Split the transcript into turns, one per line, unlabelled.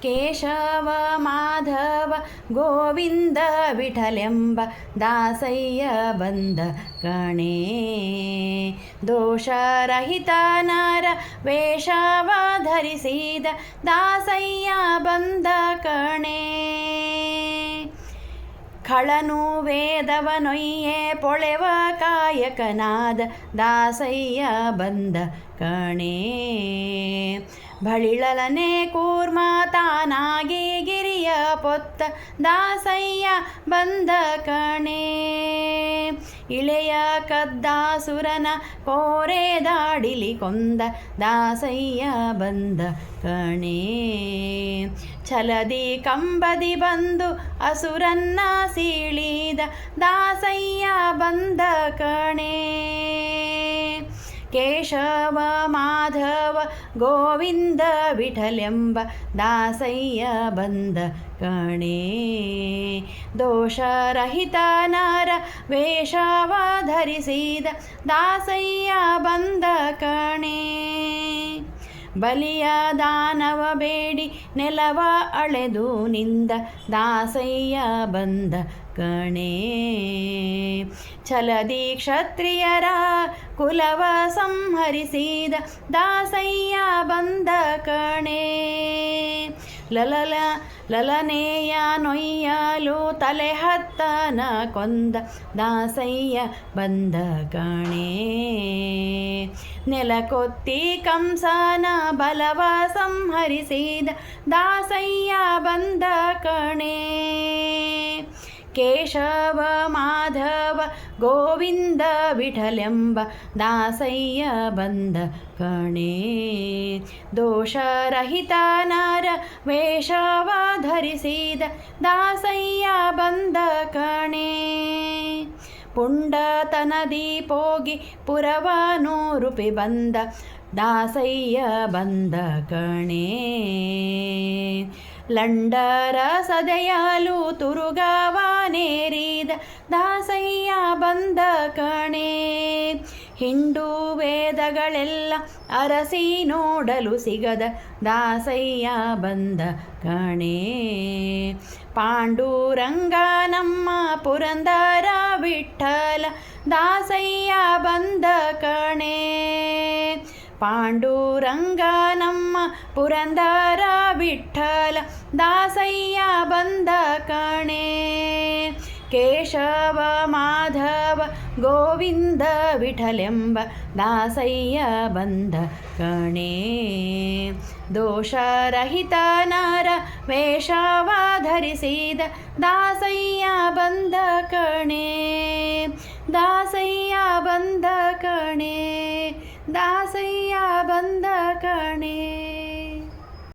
ಕೇಶವ ಮಾಧವ ಗೋವಿಂದ ವಿಠಲೆಂಬ ದಾಸಯ್ಯ ಬಂದ ಕಣೆ. ದೋಷರಹಿತ ನರ ವೇಷವ ಧರಿಸಿದ ದಾಸಯ್ಯ ಬಂದ ಕಣೆ. ಖಳನು ವೇದವನೊಯ್ಯೆ ಪೊಳೆವ ಕಾಯಕನಾದ ದಾಸಯ್ಯ ಬಂದ ಕಣೆ. ಬಳಿಳಲನೆ ಕೂರ್ಮ ತಾನಾಗಿ ಗಿರಿಯ ಪೊತ್ತ ದಾಸಯ್ಯ ಬಂದ ಕಣೆ. ಇಳೆಯ ಕದ್ದಾಸುರನ ಕೋರೆ ದಾಡಿಲಿ ಕೊಂದ ದಾಸಯ್ಯ ಬಂದ ಕಣೆ. ಛಲದಿ ಕಂಬದಿ ಬಂದು ಅಸುರನ್ನ ಸೀಳಿದ ದಾಸಯ್ಯ ಬಂದ ಕಣೆ. ಕೇಶವ ಮಾಧವ ಗೋವಿಂದ ವಿಠಲೆಂಬ ದಾಸಯ್ಯ ಬಂದ ಕಣೆ. ದೋಷರಹಿತ ನರ ವೇಷವ ಧರಿಸಿದ ದಾಸಯ್ಯ ಬಂದ ಕಣೆ. ಬಲಿಯ ದಾನವ ಬೇಡಿ ನೆಲವ ಅಳೆದು ನಿಂದ ದಾಸಯ್ಯ ಬಂದ ಕಣೆ. ಛಲದಿ ಕ್ಷತ್ರಿಯರ ಕುಲವ ಸಂಹರಿಸಿದ ದಾಸಯ್ಯ ಬಂದ ಕಣೆ. ಲಲನೆಯ ನೊಯ್ಯಲು ತಲೆ ಹತ್ತನ ಕೊಂದ ದಾಸಯ್ಯ ಬಂದ ಕಣೆ. ನೆಲಕೊತ್ತಿ ಕಂಸನ ಬಲವ ಸಂಹರಿಸಿದ ದಾಸಯ್ಯ ಬಂದ ಕಣೆ. ಕೇಶವ ಮಾಧವ ಗೋವಿಂದ ವಿಠಲೆಂಬ ದಾಸಯ್ಯ ಬಂದ ಕಣೆ. ದೋಷರಹಿತ ನರ ವೇಷವ ಧರಿಸಿದ ದಾಸಯ್ಯ ಬಂದ ಕಣೆ. ಪುಂಡತನದಿ ಪೋಗಿ ಪುರವನೂರುಪಿ ಬಂದ ದಾಸಯ್ಯ ಬಂದ ಕಣೆ. ಲಂಡರ ಸದೆಯಲು ತುರುಗವನೇರಿದ ದಾಸಯ್ಯ ಬಂದ ಕಣೆ. ಹಿಂಡು ವೇದಗಳೆಲ್ಲ ಅರಸಿ ನೋಡಲು ಸಿಗದ ದಾಸಯ್ಯ ಬಂದ ಕಣೆ. ಪಾಂಡುರಂಗ ನಮ್ಮ ಪುರಂದರ ವಿಠ್ಠಲ ದಾಸಯ್ಯ ಬಂದ ಕಣೆ. ಪಾಂಡುರಂಗ ನಮ್ಮ ಪುರಂದರ ವಿಠ್ಠಲ ದಾಸಯ್ಯ ಬಂದ ಕಣೆ. ಕೇಶವ ಮಾಧವ ಗೋವಿಂದ ವಿಠಲೆಂಬ ದಾಸಯ್ಯ ಬಂದ ಕಣೆ. ದೋಷರಹಿತ ನರ ವೇಷವ ಧರಿಸಿದ ದಾಸಯ್ಯ ಬಂದ ಕಣೆ. ದಾಸಯ್ಯ ಬಂದ ಕಣೆ. ದಾಸಯ್ಯ ಬಂದ ಕಣೆ.